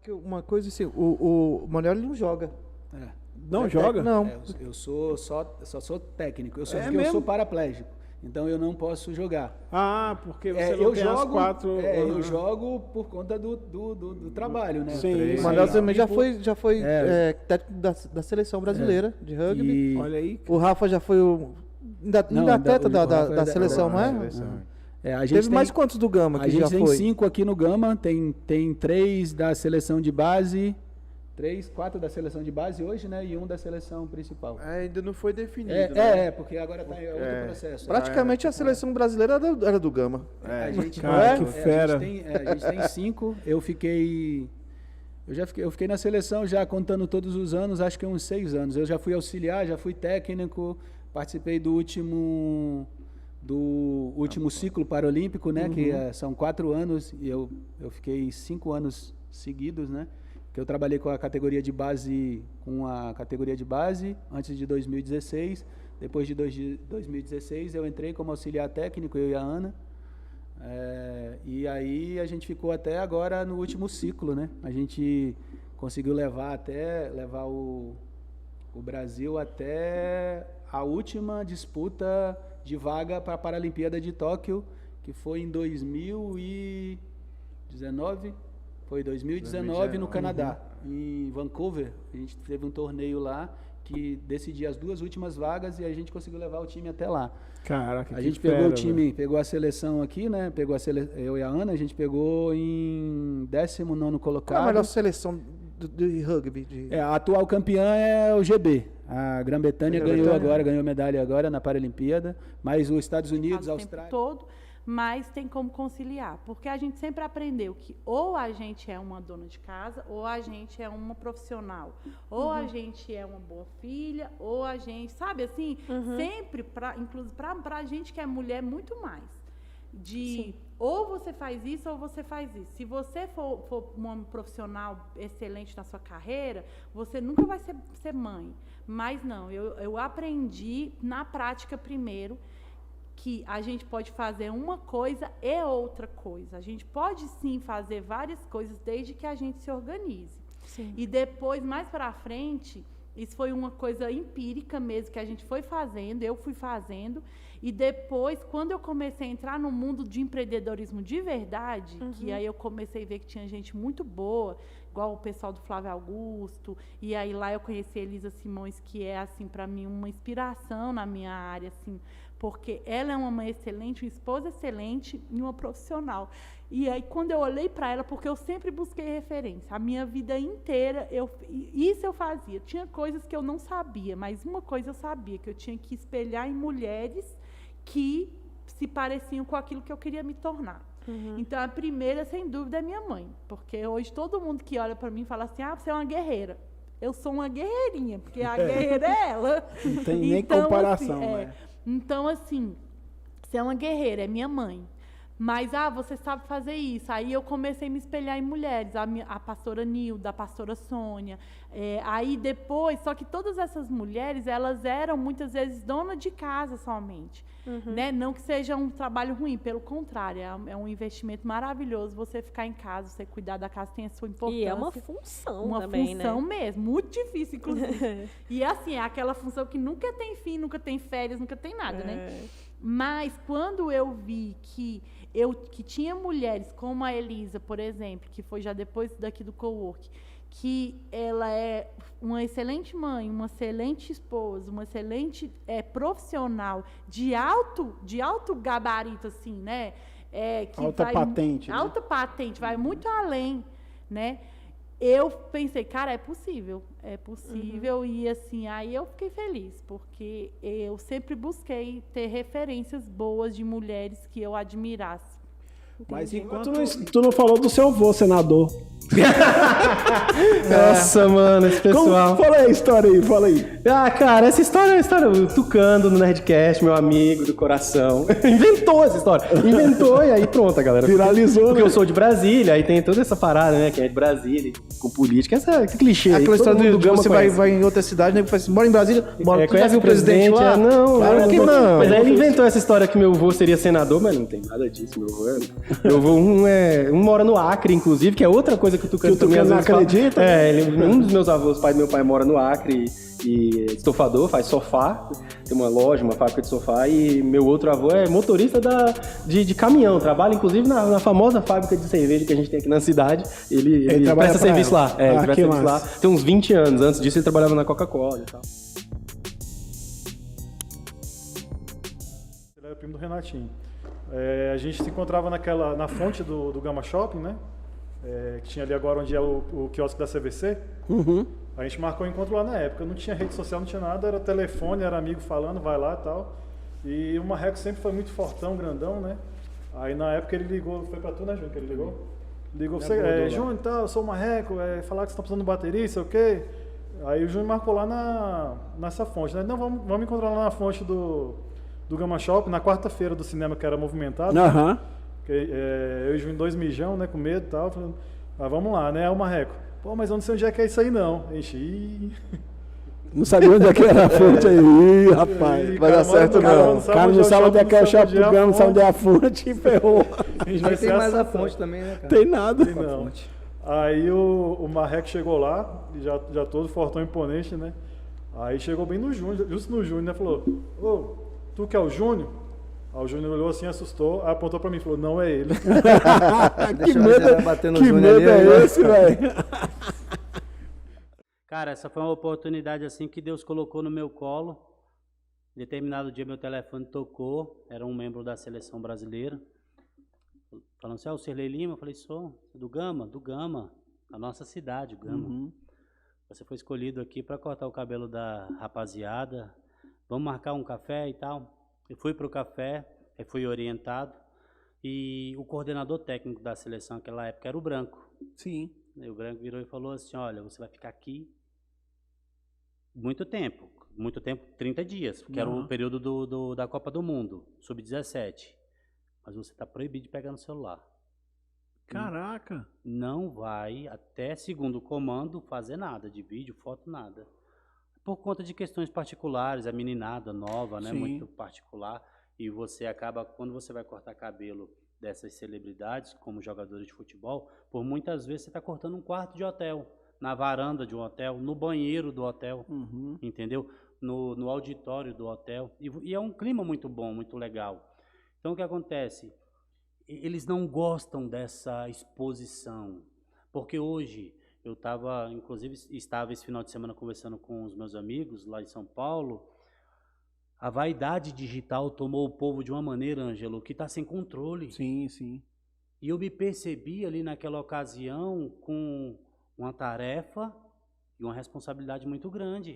Uma coisa assim, o Manuel ele não joga. Não joga? Não. Eu sou sou técnico, eu mesmo? sou paraplégico, então eu não posso jogar. Ah, porque você não eu tem jogo, as 4... eu jogo por conta do trabalho, né? Sim. O Manuel também já foi técnico da seleção brasileira de rugby. Olha aí. O Rafa já foi ainda atleta da seleção, não é? A gente Teve mais quantos do Gama que já foi? A gente tem 5 aqui no Gama, tem 3 da seleção de base, 4 da seleção de base hoje, né? E 1 da seleção principal. Ainda não foi definido. Porque agora está em outro processo. Praticamente a seleção brasileira era do Gama. A gente tem 5. Eu fiquei na seleção já contando todos os anos, acho que uns 6 anos. Eu já fui auxiliar, já fui técnico, participei do último ciclo paralímpico, né? Que são 4 anos e eu fiquei 5 anos seguidos, né? Que eu trabalhei com a categoria de base, antes de 2016. Depois de 2016 eu entrei como auxiliar técnico, eu e a Ana. E aí a gente ficou até agora no último ciclo, né? A gente conseguiu levar o Brasil até a última disputa de vaga para a Paralimpíada de Tóquio, que foi em 2019. Foi 2019 no Canadá, em Vancouver. A gente teve um torneio lá que decidia as 2 últimas vagas e a gente conseguiu levar o time até lá. Caraca, a gente pegou o time, pegou a seleção aqui, né? Eu e a Ana, a gente pegou em 19º colocado. Qual a melhor seleção de rugby? A atual campeã é o GB. A Grã-Bretanha ganhou medalha agora na Paralimpíada, mas os Estados Unidos, a Austrália... Mas tem como conciliar, porque a gente sempre aprendeu que ou a gente é uma dona de casa, ou a gente é uma profissional, ou a gente é uma boa filha, ou a gente, sabe assim, sempre, inclusive para a gente que é mulher, muito mais. Ou você faz isso ou você faz isso. Se você for uma profissional excelente na sua carreira, você nunca vai ser mãe. Mas não, eu aprendi na prática primeiro que a gente pode fazer uma coisa e outra coisa. A gente pode sim fazer várias coisas desde que a gente se organize. Sim. E depois, mais para frente, isso foi uma coisa empírica mesmo que a gente foi fazendo, eu fui fazendo. E depois, quando eu comecei a entrar no mundo de empreendedorismo de verdade, que aí eu comecei a ver que tinha gente muito boa, igual o pessoal do Flávio Augusto, e aí lá eu conheci a Elisa Simões, que é, assim, para mim, uma inspiração na minha área, assim, porque ela é uma mãe excelente, uma esposa excelente e uma profissional. E aí, quando eu olhei para ela, porque eu sempre busquei referência, a minha vida inteira, isso eu fazia. Tinha coisas que eu não sabia, mas uma coisa eu sabia, que eu tinha que espelhar em mulheres que se pareciam com aquilo que eu queria me tornar. Então, a primeira, sem dúvida, é minha mãe, porque hoje todo mundo que olha para mim fala assim, você é uma guerreira. Eu sou uma guerreirinha, porque a guerreira é ela. Não tem nem comparação, assim, né? Então, assim, você é uma guerreira, é minha mãe. Mas, você sabe fazer isso. Aí eu comecei a me espelhar em mulheres, a pastora Nilda, a pastora Sônia. Aí depois, só que todas essas mulheres, elas eram muitas vezes donas de casa somente. Né? Não que seja um trabalho ruim, pelo contrário, é um investimento maravilhoso você ficar em casa, você cuidar da casa, tem a sua importância. E é uma função uma também, função né? mesmo, muito difícil, inclusive. E assim, é aquela função que nunca tem fim, nunca tem férias, nunca tem nada, né? Mas quando eu vi que tinha mulheres como a Elisa, por exemplo, que foi já depois daqui do cowork, que ela é uma excelente mãe, uma excelente esposa, uma excelente profissional de alto gabarito, assim, né? Alta patente. Né? Alta patente, vai muito além, né? Eu pensei, cara, é possível, e assim, aí eu fiquei feliz, porque eu sempre busquei ter referências boas de mulheres que eu admirasse. Mas enquanto tu não falou do seu avô, senador. Nossa, mano, esse pessoal. Fala aí a história aí, fala aí. Cara, essa história é a história do Tucano, no Nerdcast, meu amigo do coração. Inventou essa história. Inventou e aí pronto, a galera. Viralizou, porque eu sou de Brasília, aí tem toda essa parada, né? Quem é de Brasília, com política, esse clichê aí. Aquela história do Gama, você vai em outra cidade, né? Fala assim, mora em Brasília, conhece o presidente lá? Não, claro que não. Mas aí ele inventou essa história que meu avô seria senador, mas não tem nada disso, meu avô Um mora no Acre, inclusive, que é outra coisa que o Tucano também não acredita. Um dos meus avós, pai do meu pai, mora no Acre e estofador, faz sofá, tem uma loja, uma fábrica de sofá, e meu outro avô é motorista de caminhão, trabalha inclusive na famosa fábrica de cerveja que a gente tem aqui na cidade, ele presta serviço lá, ele presta serviço lá, tem uns 20 anos, antes disso ele trabalhava na Coca-Cola e tal. Ele era primo do Renatinho. A gente se encontrava na fonte do Gama Shopping, né? Que tinha ali agora onde é o quiosque da CVC. Uhum. A gente marcou o encontro lá na época. Não tinha rede social, não tinha nada, era telefone, era amigo falando, vai lá e tal. E o Marreco sempre foi muito fortão, grandão, né? Aí na época ele ligou, foi pra tu, né, Júnior, que ele ligou? Ligou pra você, Júnior, tal, eu sou o Marreco, falar que você tá precisando de bateria, sei o quê. Aí o Júnior marcou lá nessa fonte, né? Não, vamos encontrar lá na fonte do Gama Shopping, na quarta-feira do cinema, que era movimentado. Aham. Né? Eu e o Júnior 2 mijão, né, com medo e tal. Falando, vamos lá, né? Aí o Marreco, pô, mas eu não sei onde é que é isso aí não. Ixi, não sabia onde é que era a fonte aí. Ih, rapaz. Vai dar certo não. O cara não sabe onde é que é o shopping do Gama, não sabe onde é a fonte e ferrou. Aí tem mais a fonte também, né, cara? Tem nada. Tem não. Aí o Marreco chegou lá, já todo fortão imponente, né? Aí chegou bem no Júnior, justo no Júnior, né? Falou, ô, tu que é o Júnior? Aí o Júnior olhou assim, assustou, aí apontou pra mim e falou, não é ele. Que medo é esse, velho? Cara, essa foi uma oportunidade assim que Deus colocou no meu colo. Determinado dia meu telefone tocou, era um membro da seleção brasileira. Falando assim, o Sirlei Lima, eu falei, sou do Gama, a nossa cidade, o Gama. Uhum. Você foi escolhido aqui para cortar o cabelo da rapaziada, vamos marcar um café e tal. Eu fui para o café, fui orientado, e o coordenador técnico da seleção naquela época era o Branco. Sim. E o Branco virou e falou assim, olha, você vai ficar aqui muito tempo, 30 dias, que era o período da Copa do Mundo, sub-17. Mas você está proibido de pegar no celular. Caraca! Não vai, até segundo o comando, fazer nada de vídeo, foto, nada. Por conta de questões particulares, a meninada nova, né, muito particular, e você acaba, quando você vai cortar cabelo dessas celebridades, como jogadores de futebol, por muitas vezes você está cortando um quarto de hotel, na varanda de um hotel, no banheiro do hotel, entendeu? No auditório do hotel, e é um clima muito bom, muito legal. Então o que acontece? Eles não gostam dessa exposição, porque hoje eu estava esse final de semana conversando com os meus amigos lá em São Paulo. A vaidade digital tomou o povo de uma maneira, Ângelo, que está sem controle. Sim, sim. E eu me percebi ali naquela ocasião com uma tarefa e uma responsabilidade muito grande.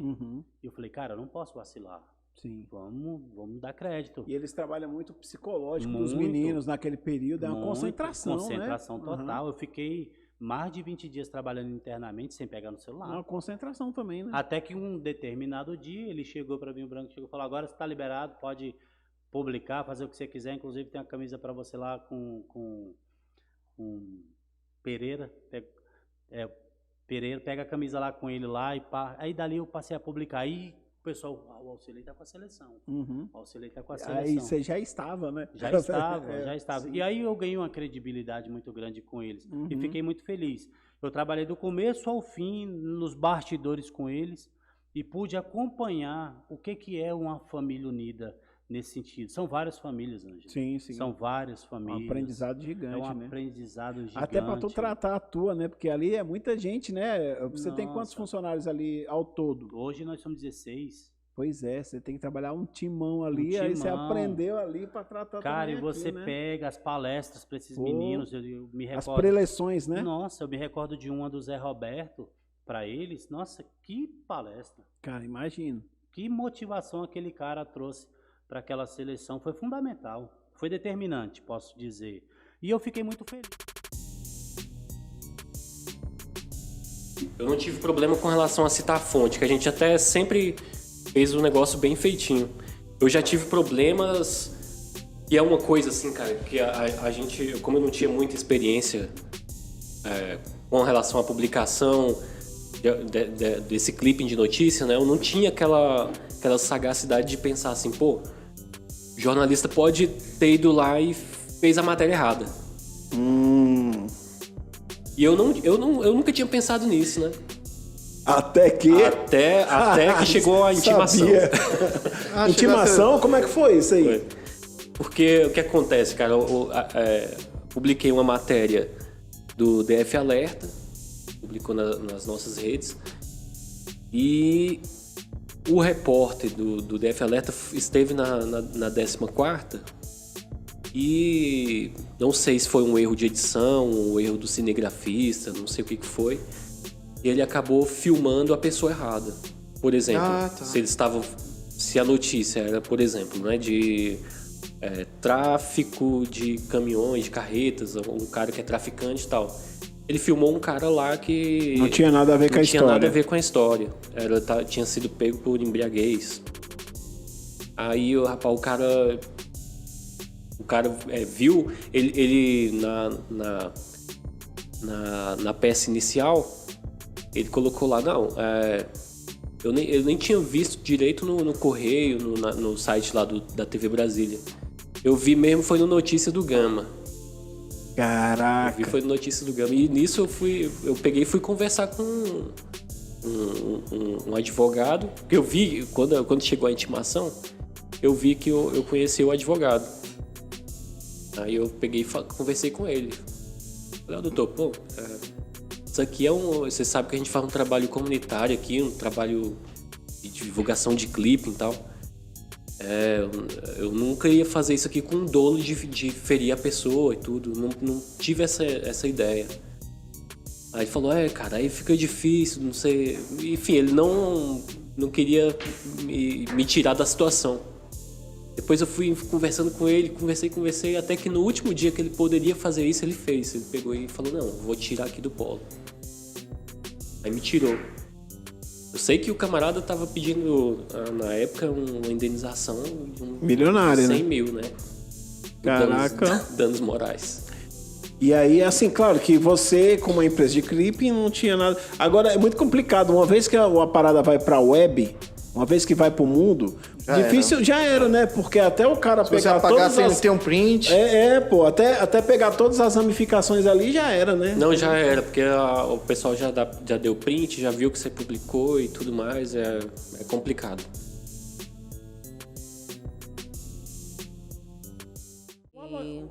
E eu falei, cara, eu não posso vacilar. Sim. Vamos dar crédito. E eles trabalham muito psicológico dos meninos naquele período, é uma concentração, né? Concentração total. Eu fiquei mais de 20 dias trabalhando internamente sem pegar no celular. Uma concentração também, né? Até que um determinado dia ele chegou para mim, o Branco chegou e falou, agora você está liberado, pode publicar, fazer o que você quiser, inclusive tem uma camisa para você lá com Pereira, Pereira, pega a camisa lá com ele lá e pá. Aí dali eu passei a publicar. Aí o pessoal, o Alcilei está com a seleção. O Alcilei está com a seleção. Aí você já estava, né? Já estava. Sim. E aí eu ganhei uma credibilidade muito grande com eles. E fiquei muito feliz. Eu trabalhei do começo ao fim, nos bastidores com eles, e pude acompanhar o que é uma família unida nesse sentido. São várias famílias, Ângelo. Sim, sim. São várias famílias. Um aprendizado gigante, né? aprendizado gigante. Até para tu tratar a tua, né? Porque ali é muita gente, né? Você tem quantos funcionários ali ao todo? Hoje nós somos 16. Pois é, você tem que trabalhar um timão ali, aí você aprendeu ali para tratar Cara, também e você aqui, né? pega as palestras para esses meninos, eu me recordo... As preleções, né? Nossa, eu me recordo de uma do Zé Roberto, para eles, nossa, que palestra. Cara, imagino. Que motivação aquele cara trouxe para aquela seleção, foi fundamental, foi determinante, posso dizer. E eu fiquei muito feliz. Eu não tive problema com relação a citar a fonte, que a gente até sempre fez um negócio bem feitinho. Eu já tive problemas, e é uma coisa assim, cara, que a gente, como eu não tinha muita experiência com relação à publicação desse clipping de notícia, né, eu não tinha aquela sagacidade de pensar assim, pô, o jornalista pode ter ido lá e fez a matéria errada. E eu nunca tinha pensado nisso, né? Até que... Até que chegou a intimação. Intimação? Como é que foi isso aí? Foi. Porque o que acontece, cara? Publiquei uma matéria do DF Alerta, publicou nas nossas redes, e o repórter do DF Alerta esteve na 14ª, e não sei se foi um erro de edição, um erro do cinegrafista, não sei o que foi, e ele acabou filmando a pessoa errada. Por exemplo, se a notícia era, por exemplo, né, de tráfico de caminhões, de carretas, um cara que é traficante e tal. Ele filmou um cara lá que... Não tinha nada a ver com a história. Não tinha nada a ver com a história. Tinha sido pego por embriaguez. Aí o cara viu, ele na peça inicial, ele colocou lá, eu nem tinha visto direito no correio, no site lá da TV Brasília. Eu vi mesmo, foi no Notícia do Gama. Caraca! Eu vi, foi no Notícia do Gama. E nisso eu peguei e fui conversar com um advogado, porque eu vi, quando chegou a intimação, eu vi que eu conheci o advogado. Aí eu peguei e conversei com ele. Falei, doutor, isso aqui você sabe que a gente faz um trabalho comunitário aqui, um trabalho de divulgação de clipe e tal. Eu nunca ia fazer isso aqui com um dolo de ferir a pessoa e tudo. Não tive essa ideia. Aí ele falou, cara, aí fica difícil, não sei... Enfim, ele não queria me tirar da situação. Depois eu fui conversando com ele, conversei, até que no último dia que ele poderia fazer isso, ele fez. Ele pegou e falou, não, vou tirar aqui do polo. Aí me tirou. Eu sei que o camarada tava pedindo, na época, uma indenização... milionária, 100 mil, né? Caraca! Danos morais. E aí, assim, claro que você, como uma empresa de clipe, não tinha nada... Agora, é muito complicado. Uma vez que a parada vai pra web, uma vez que vai pro mundo... Já era, né? Porque até o cara se pegar você apagar todas sem ter um print... até pegar todas as ramificações ali já era, né? Não, já era, porque o pessoal já deu print, já viu que você publicou e tudo mais, é complicado.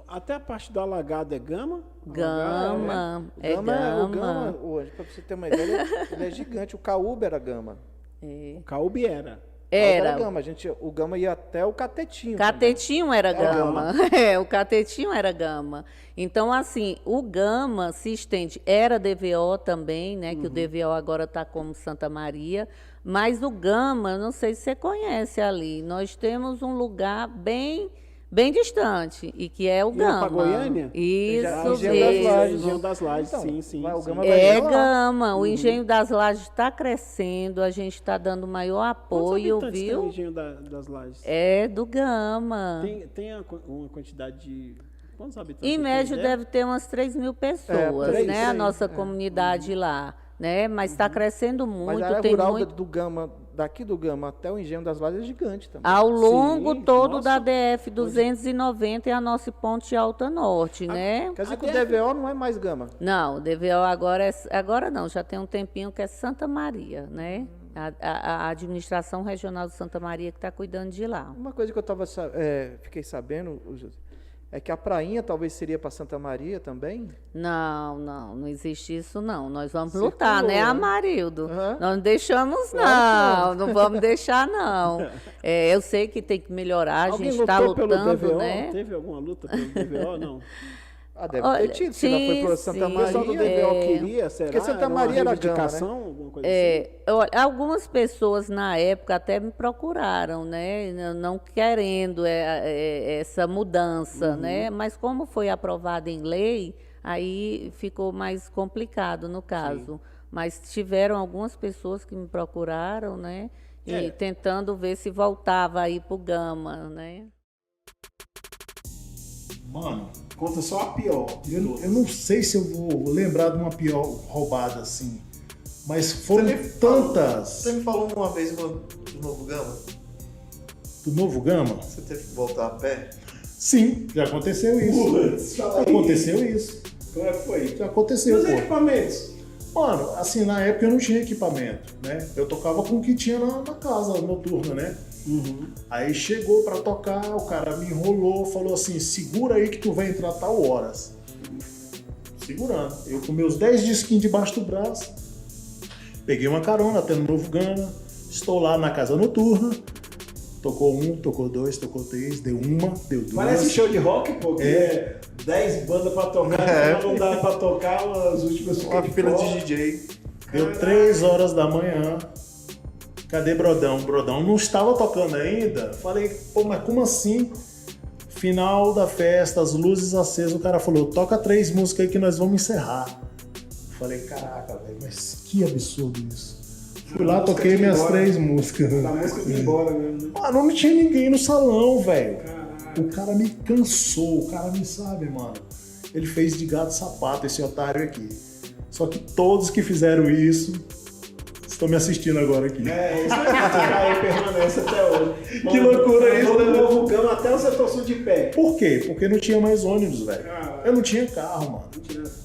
Até a parte do alagado é Gama? Gama. É O Gama hoje, pra você ter uma ideia, ele é gigante. O Caúba era Gama. O Caúbe era. Era Gama. O Gama ia até o Catetinho. Catetinho era Gama. O Catetinho era Gama. Então, assim, o Gama se estende. Era DVO também, né? Que o DVO agora está como Santa Maria. Mas o Gama, não sei se você conhece ali. Nós temos um lugar bem distante, e que é o Gama. Para Goiânia? Isso, Engenho das Lajes, então, sim. O Gama Gama. O Engenho das Lajes está crescendo, a gente está dando maior apoio, viu? viu? Tem o Engenho das Lajes? É do Gama. Tem uma quantidade de... Quantos habitantes? Em média deve ter umas 3 mil pessoas, né? A nossa comunidade lá, né? Mas está crescendo muito. Mas a área tem rural muito... do Gama, daqui do Gama até o Engenho das Lajes é gigante também. Ao longo todo da DF 290 é a nossa ponte Alta Norte, né? Quer dizer que o DVO não é mais Gama? Não, o DVO agora não, já tem um tempinho que é Santa Maria, né? A administração regional de Santa Maria que está cuidando de lá. Uma coisa que eu fiquei sabendo, é que a prainha talvez seria para Santa Maria também? Não existe isso não. Nós vamos lutar, né, Amarildo? Nós não deixamos não vamos deixar não. Eu sei que tem que melhorar, a gente está lutando, pelo DVO? né? Teve alguma luta pelo DVO, não? Deve ter tido, se não foi por Santa Maria. O pessoal do DVO queria, será? Porque Santa Maria era Gama, né? Alguma coisa assim? Algumas pessoas na época até me procuraram, né? Não querendo essa mudança, né? Mas como foi aprovado em lei, aí ficou mais complicado no caso. Sim. Mas tiveram algumas pessoas que me procuraram, né? E tentando ver se voltava aí pro Gama, né? Mano, conta só a pior. Eu não sei se eu vou lembrar de uma pior roubada assim. Mas foram tantas. Você me falou uma vez do Novo Gama? Do Novo Gama? Você teve que voltar a pé? Sim, já aconteceu isso. Aconteceu isso. Como é que foi? Já aconteceu, Os pô. equipamentos? Mano, assim, na época eu não tinha equipamento, né? Eu tocava com o que tinha na casa noturna, né? Aí chegou pra tocar, o cara me enrolou, falou assim, segura aí que tu vai entrar tal horas. Segurando. Eu com meus 10 disquinhos debaixo do braço, peguei uma carona até no Novo Gama, estou lá na casa noturna, tocou 1, tocou 2, tocou 3, deu 1, deu 2. Parece show de rock, pô, que é 10 bandas pra tocar, não dá pra tocar as últimas Uma fila de DJ. Deu 3 horas da manhã. Cadê Brodão? Brodão não estava tocando ainda. Falei, pô, mas como assim? Final da festa, as luzes acesas, o cara falou, toca 3 músicas aí que nós vamos encerrar. Falei, caraca, velho, mas que absurdo isso. Fui lá, toquei minhas 3 músicas. A música foi embora mesmo, né? Mano, não tinha ninguém no salão, velho. O cara me cansou, o cara me sabe, mano. Ele fez de gato sapato esse otário aqui. Só que todos que fizeram isso estão me assistindo agora aqui. Isso aí permanece até hoje. Que loucura isso, né? né? Novo Gama até o setor sul de pé. Por quê? Porque não tinha mais ônibus, velho. Eu não tinha carro, mano.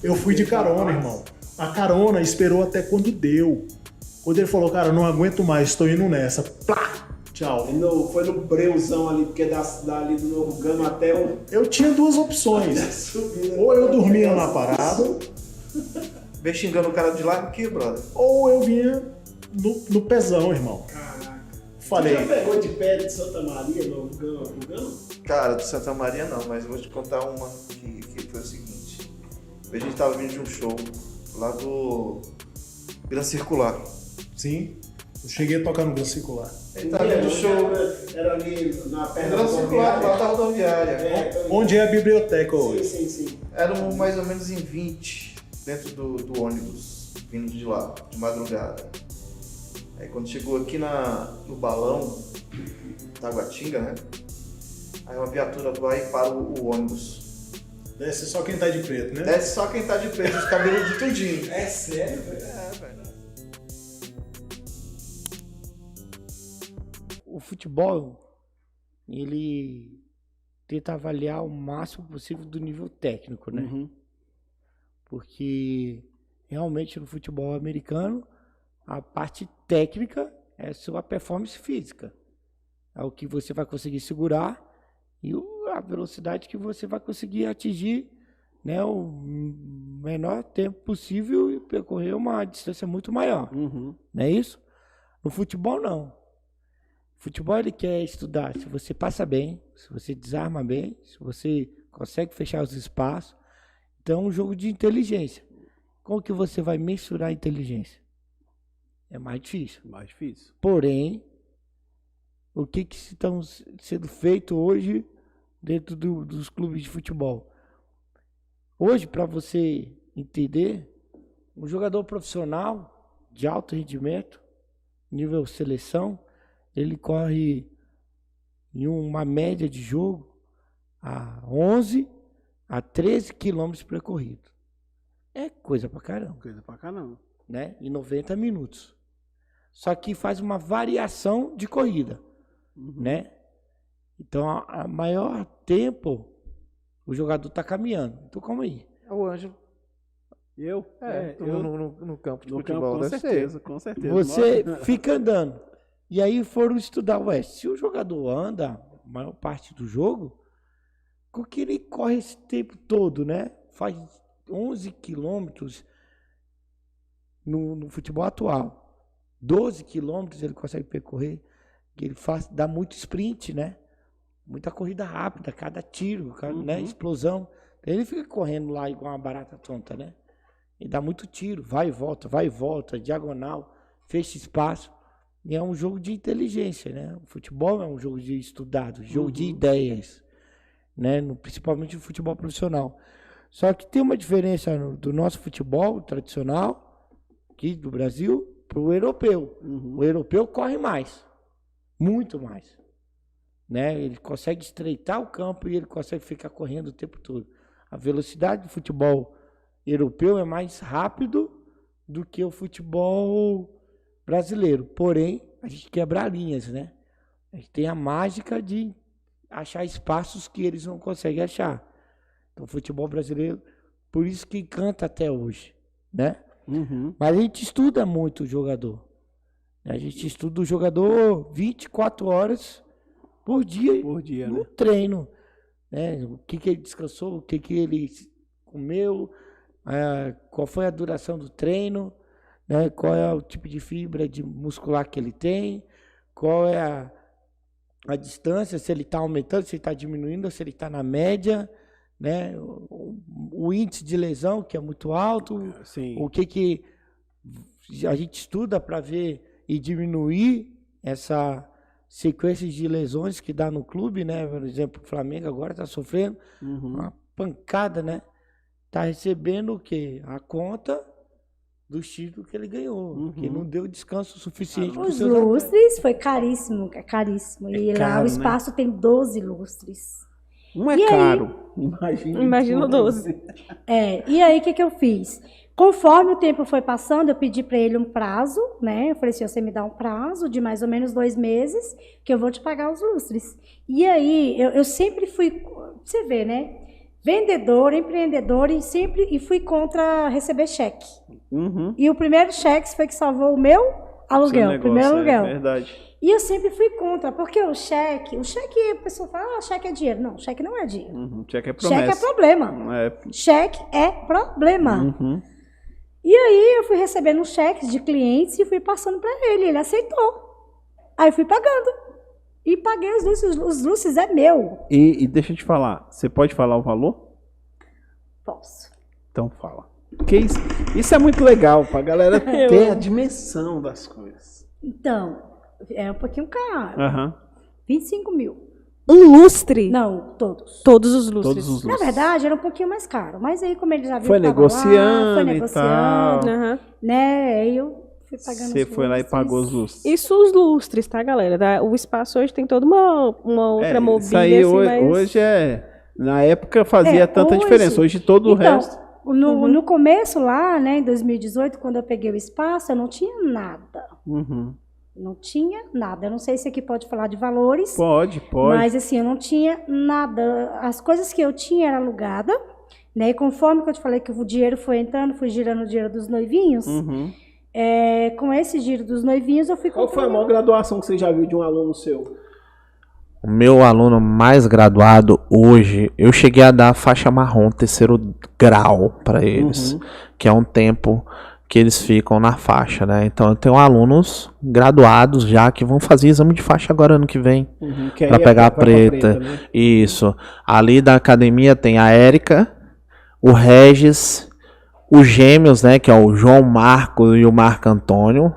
Eu fui de carona, irmão. A carona esperou até quando deu. Quando ele falou, cara, não aguento mais, estou indo nessa. Plá! Tchau. Foi no breuzão ali, porque dali do Novo Gama até o... Eu tinha 2 opções. Ou eu dormia na parada, Vem xingando o cara de lá aqui, brother. ou eu vinha no pezão, irmão. Caraca. Falei. Você já pegou de pé de Santa Maria, Novo Gama? Cara, de Santa Maria não, mas eu vou te contar uma que foi o seguinte. A gente tava vindo de um show lá do Vila Circular. Sim, eu cheguei a tocar no Gran Circular. A gente tava vindo do show. Era ali na perna Vila Circular, lá da rodoviária. Onde é a biblioteca hoje? Sim. Eram mais ou menos em 20 dentro do ônibus, vindo de lá, de madrugada. Aí quando chegou aqui no balão, Taguatinga, né? Aí uma viatura vai e para o ônibus. Desce só quem tá de preto, né? Desce só quem tá de preto, os cabelos de tudinho. É sério, velho? É, velho. O futebol, ele tenta avaliar o máximo possível do nível técnico, né? Porque realmente no futebol americano, a parte técnica é a sua performance física. É o que você vai conseguir segurar e a velocidade que você vai conseguir atingir, né, o menor tempo possível e percorrer uma distância muito maior. Não é isso? No futebol, não. O futebol, ele quer estudar se você passa bem, se você desarma bem, se você consegue fechar os espaços. Então, é um jogo de inteligência. Como que você vai mensurar a inteligência? É mais difícil. Mais difícil. Porém, o que estão sendo feito hoje dentro dos clubes de futebol? Hoje, para você entender, um jogador profissional de alto rendimento, nível seleção, ele corre em uma média de jogo a 11 a 13 quilômetros percorrido. É coisa pra caramba. Coisa pra caramba. Né? Em 90 minutos. Só que faz uma variação de corrida. Né? Então, a maior tempo, o jogador tá caminhando. Então, calma aí. É o Ângelo. Eu? No campo de No futebol, campo, deve com certeza. Você fica andando. E aí foram estudar, se o jogador anda a maior parte do jogo, com que ele corre esse tempo todo, né? Faz 11 quilômetros no futebol atual. 12 quilômetros ele consegue percorrer. Ele dá muito sprint, né? Muita corrida rápida, cada tiro, né? Explosão. Ele fica correndo lá igual uma barata tonta, né? E dá muito tiro, vai e volta, diagonal, fecha espaço. E é um jogo de inteligência, né? O futebol é um jogo de estudado, jogo de ideias, né? Principalmente no futebol profissional. Só que tem uma diferença do nosso futebol tradicional, aqui do Brasil, para o europeu. O europeu corre mais, muito mais. Né? Ele consegue estreitar o campo e ele consegue ficar correndo o tempo todo. A velocidade do futebol europeu é mais rápido do que o futebol brasileiro. Porém, a gente quebra linhas, né? A gente tem a mágica de achar espaços que eles não conseguem achar. Então, o futebol brasileiro Por isso que canta até hoje, né? Mas a gente estuda muito o jogador. A gente estuda o jogador 24 horas por dia no né? treino. Né? O que ele descansou, o que ele comeu, qual foi a duração do treino, né? Qual é o tipo de fibra muscular que ele tem, qual é a distância, se ele está aumentando, se ele está diminuindo, se ele está na média, né? O índice de lesão, que é muito alto, o que a gente estuda para ver e diminuir essa sequência de lesões que dá no clube, né? Por exemplo, o Flamengo agora está sofrendo uma pancada, né? Está recebendo o quê? A conta dos títulos que ele ganhou, que não deu descanso suficiente. Os lustres foi caríssimo, é caríssimo. E lá o espaço tem 12 lustres. Não é caro, imagina 12. E aí o que eu fiz? Conforme o tempo foi passando, eu pedi para ele um prazo, né? Eu falei assim, você me dá um prazo de mais ou menos 2 meses, que eu vou te pagar os lustres. E aí, eu sempre fui, você vê, né? Vendedor, empreendedor, e fui contra receber cheque. E o primeiro cheque foi que salvou o meu aluguel, o primeiro aluguel. É verdade. E eu sempre fui contra, porque o cheque, a pessoa fala, cheque é dinheiro. Não, cheque não é dinheiro. Cheque é promessa. Cheque é problema. Cheque é problema. E aí eu fui recebendo cheques de clientes e fui passando para ele aceitou. Aí eu fui pagando. E paguei os lustres é meu. E deixa eu te falar, você pode falar o valor? Posso. Então fala. Porque isso é muito legal, pra galera ter a dimensão das coisas. Então, é um pouquinho caro. 25 mil. Um lustre? Não, todos. Todos os lustres. Na verdade, era um pouquinho mais caro. Mas aí, como ele já viu foi que negociando, foi negociando, né? Aí eu fui pagando Você foi lá e pagou os lustres. Isso os lustres, tá, galera? O espaço hoje tem toda uma outra mobília. Isso aí assim, hoje na época fazia tanta diferença. Hoje todo o resto... No começo lá, né, em 2018, quando eu peguei o espaço, eu não tinha nada. Não tinha nada. Eu não sei se aqui pode falar de valores. Pode. Mas assim, eu não tinha nada. As coisas que eu tinha era alugada, né? E conforme que eu te falei que o dinheiro foi entrando, fui girando o dinheiro dos noivinhos. Com esse giro dos noivinhos, eu fui comprando. Qual foi a maior graduação que você já viu de um aluno seu? O meu aluno mais graduado hoje, eu cheguei a dar faixa marrom, 3º grau para eles, que é um tempo que eles ficam na faixa, né? Então eu tenho alunos graduados já que vão fazer exame de faixa agora ano que vem, para pegar a preta. Né? Isso. Ali da academia tem a Érica, o Regis, os gêmeos, né? Que é o João Marco e o Marco Antônio.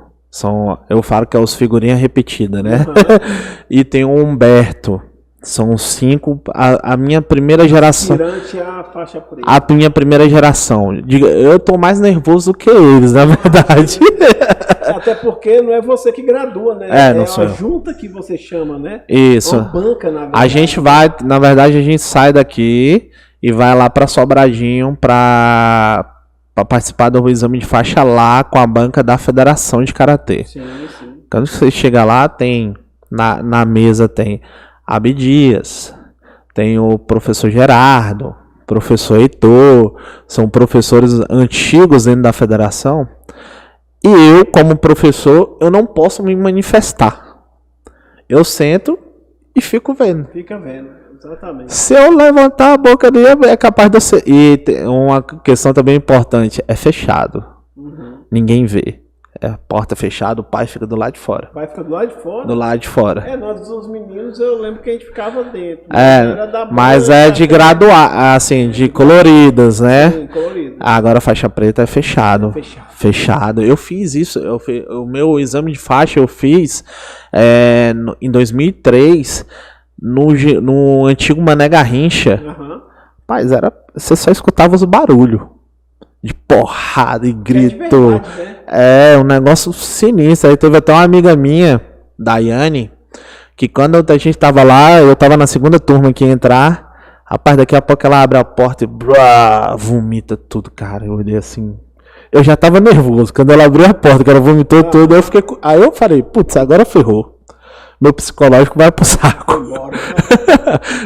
Eu falo que é os figurinhas repetidas, né? E tem o Humberto. São 5. A minha primeira geração. Durante a faixa preta. A minha primeira geração. Eu tô mais nervoso do que eles, na verdade. Até porque não é você que gradua, né? Não sou a junta que você chama, né? Isso. Uma banca, na verdade. A gente vai, na verdade, a gente sai daqui e vai lá pra Sobradinho pra participar do exame de faixa lá com a banca da Federação de Karatê. Sim. Quando você chega lá, tem na mesa tem Abdias, tem o professor Gerardo, professor Heitor, são professores antigos dentro da federação, e eu, como professor, eu não posso me manifestar. Eu sento e fico vendo. Fica vendo, exatamente. Se eu levantar a boca ali, é capaz de ser. E uma questão também importante, é fechado. Ninguém vê. É a porta fechada, o pai fica do lado de fora. O pai fica do lado de fora? Do lado de fora. Nós os meninos, eu lembro que a gente ficava dentro. Mas é de graduar, assim, de coloridas, né? Sim, coloridas. Agora a faixa preta é fechado. Fechado. Eu fiz isso, o meu exame de faixa eu fiz em 2003, no antigo Mané Garrincha. Rapaz, você só escutava os barulhos. De porrada e grito. Verdade, né? É um negócio sinistro. Aí teve até uma amiga minha, Daiane, que quando a gente tava lá, eu tava na segunda turma que ia entrar. Rapaz, daqui a pouco ela abre a porta e vomita tudo, cara. Eu olhei assim. Eu já tava nervoso. Quando ela abriu a porta, que ela vomitou tudo, aí eu falei, putz, agora ferrou. Meu psicológico vai pro saco.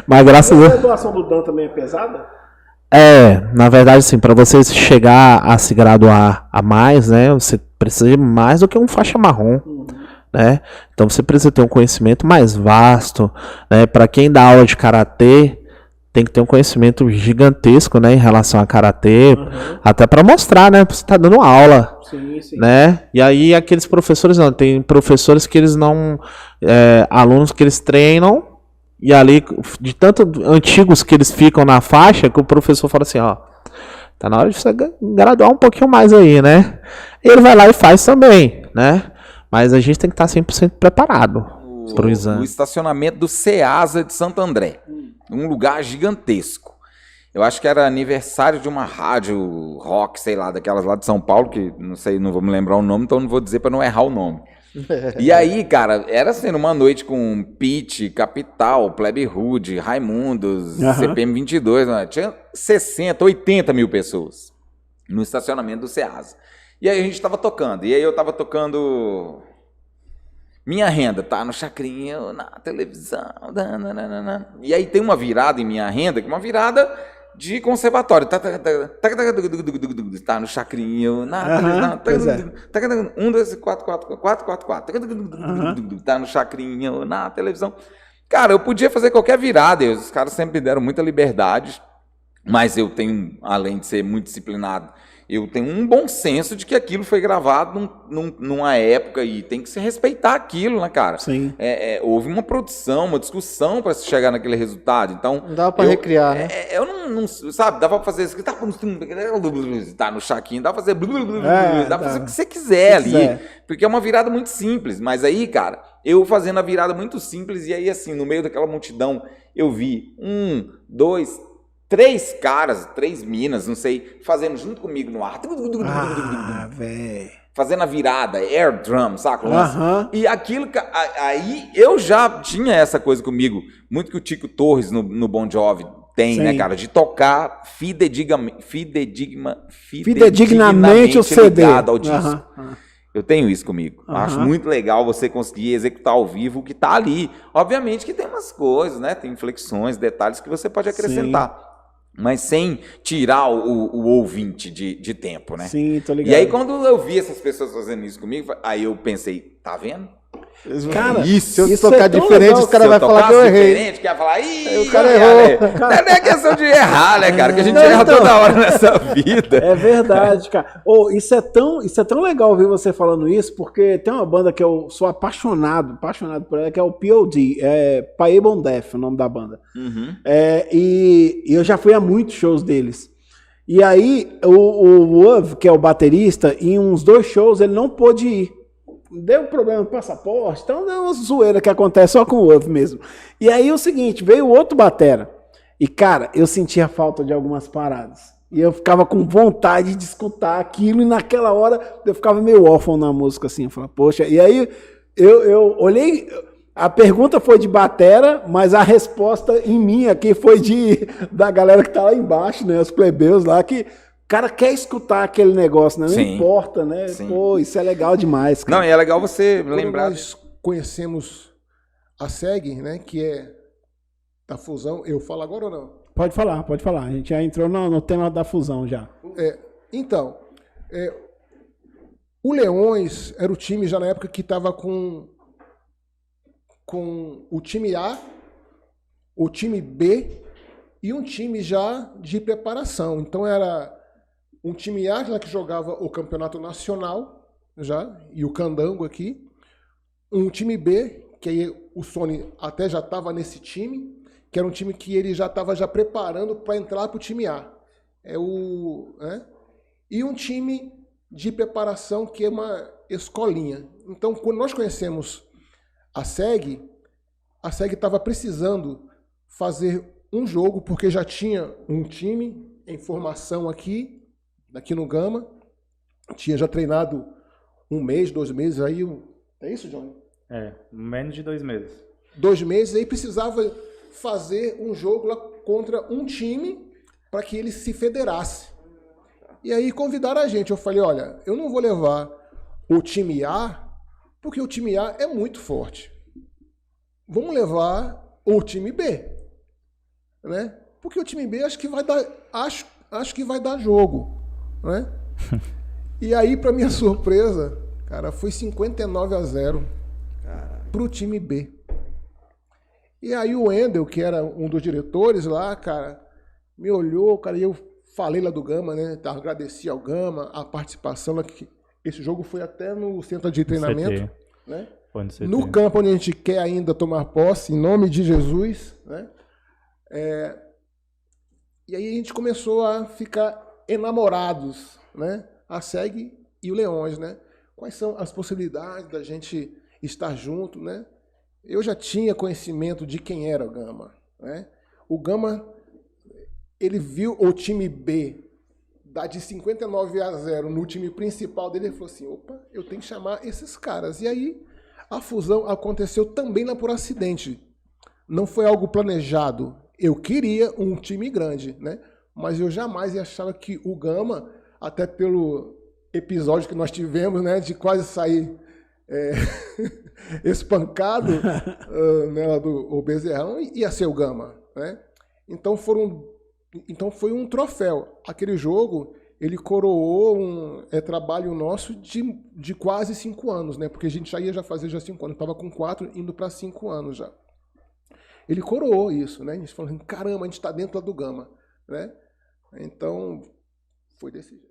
Mas graças a Deus. A graduação do Dan também é pesada? Na verdade, assim, para você chegar a se graduar a mais, né, você precisa de mais do que um faixa marrom, né? Então você precisa ter um conhecimento mais vasto, né? Para quem dá aula de karatê, tem que ter um conhecimento gigantesco, né, em relação a karatê, até para mostrar, né, você tá dando aula, né? E aí aqueles professores não, tem professores que eles não, alunos que eles treinam. E ali, de tanto antigos que eles ficam na faixa, que o professor fala assim, ó, tá na hora de você graduar um pouquinho mais aí, né? E ele vai lá e faz também, né? Mas a gente tem que estar 100% preparado para o exame. O estacionamento do Ceasa de Santo André, um lugar gigantesco. Eu acho que era aniversário de uma rádio rock, sei lá, daquelas lá de São Paulo, que não sei, não vou me lembrar o nome, então não vou dizer para não errar o nome. E aí, cara, era assim, uma noite com Pitty, Capital, Plebe Rude, Raimundos, CPM 22, né? Tinha 60, 80 mil pessoas no estacionamento do Ceasa. E aí a gente tava tocando, e aí eu tava tocando Minha Renda, tá no Chacrinha, na televisão, e aí tem uma virada em Minha Renda, que é uma virada de conservatório. Tá no Chacrinho, na televisão. 1, 2, 4, 4, 4, 4, 4. Tá no Chacrinho, na televisão. Cara, eu podia fazer qualquer virada. Os caras sempre me deram muita liberdade. Mas eu tenho, além de ser muito disciplinado, eu tenho um bom senso de que aquilo foi gravado numa época e tem que se respeitar aquilo, né, cara? Sim. Houve uma produção, uma discussão para se chegar naquele resultado. Então, não dava para recriar, né? Eu não sabe, dava para fazer isso, tá no Chaquinho, dá para fazer, dá para fazer o que você quiser ali, porque é uma virada muito simples. Mas aí, cara, eu fazendo a virada muito simples e aí assim, no meio daquela multidão, eu vi 1, 2, 3 caras, 3 minas, não sei, fazendo junto comigo no ar. Velho. Fazendo a virada, air drum, saca? E aquilo, aí eu já tinha essa coisa comigo, muito que o Tico Torres no Bon Jovi tem, né, cara? De tocar fidedignamente o CD. Ligado ao disco. Eu tenho isso comigo. Acho muito legal você conseguir executar ao vivo o que tá ali. Obviamente que tem umas coisas, né? Tem inflexões, detalhes que você pode acrescentar. Mas sem tirar o ouvinte de tempo, né? Sim, tô ligado. E aí, quando eu vi essas pessoas fazendo isso comigo, aí eu pensei, tá vendo? Cara, se eu tocar diferente, os caras vão falar que eu errei. Diferente, que ia falar, o cara errou. Não é questão de errar, né, cara? Que a gente erra toda hora nessa vida. É verdade, cara. Isso é tão legal ver você falando isso, porque tem uma banda que eu sou apaixonado por ela, que é o POD, Payable on Death, o nome da banda. E eu já fui a muitos shows deles. E aí, o Uv, que é o baterista, em uns 2 shows ele não pôde ir. Deu problema no passaporte, então deu uma zoeira que acontece só com o Uv mesmo. E aí o seguinte, veio outro batera. E, cara, eu sentia falta de algumas paradas. E eu ficava com vontade de escutar aquilo, e naquela hora eu ficava meio órfão na música, assim. Eu falava, poxa, e aí eu olhei, a pergunta foi de batera, mas a resposta em mim aqui foi da galera que tá lá embaixo, né, os plebeus lá, que o cara quer escutar aquele negócio, né? Não importa, né? Sim. Pô, isso é legal demais, cara. Não, e é legal você lembrar. Nós conhecemos a SEG, né? Que é da fusão. Eu falo agora ou não? Pode falar. A gente já entrou no tema da fusão já. Então, o Leões era o time já na época que estava com o time A, o time B e um time já de preparação. Então era um time A já que jogava o campeonato nacional, já, e o Candango aqui. Um time B, que aí o Sony até já estava nesse time, que era um time que ele já estava já preparando para entrar para o time A. E um time de preparação que é uma escolinha. Então, quando nós conhecemos a SEG estava precisando fazer um jogo, porque já tinha um time em formação aqui no Gama, tinha já treinado 1 mês, 2 meses, aí... É isso, Johnny? Menos de 2 meses. 2 meses, aí precisava fazer um jogo lá contra um time para que ele se federasse. E aí convidaram a gente, eu falei, olha, eu não vou levar o time A, porque o time A é muito forte. Vamos levar o time B, né? Porque o time B acho que vai dar, acho que vai dar jogo, né? E aí, para minha surpresa, cara, foi 59-0 pro time B. E aí o Wendel, que era um dos diretores lá, cara, me olhou, cara, e eu falei lá do Gama, né? Agradeci ao Gama a participação. Esse jogo foi até no centro de treinamento, né? No campo onde a gente quer ainda tomar posse, em nome de Jesus, né? E aí a gente começou a ficar enamorados, né? A SEG e o Leões, né? Quais são as possibilidades da gente estar junto, né? Eu já tinha conhecimento de quem era o Gama, né? O Gama, ele viu o time B dar de 59-0 no time principal dele e falou assim, opa, eu tenho que chamar esses caras. E aí a fusão aconteceu também lá por acidente. Não foi algo planejado. Eu queria um time grande, né? Mas eu jamais achava que o Gama, até pelo episódio que nós tivemos, né, de quase sair espancado né, do Bezerrão, ia ser o Gama, né? Então foi um troféu. Aquele jogo, ele coroou um trabalho nosso de quase 5 anos, né? Porque a gente já ia fazer 5 anos. Estava com 4, indo para 5 anos já. Ele coroou isso, né? A gente falou, caramba, a gente está dentro do Gama, né? Então, foi desse jeito.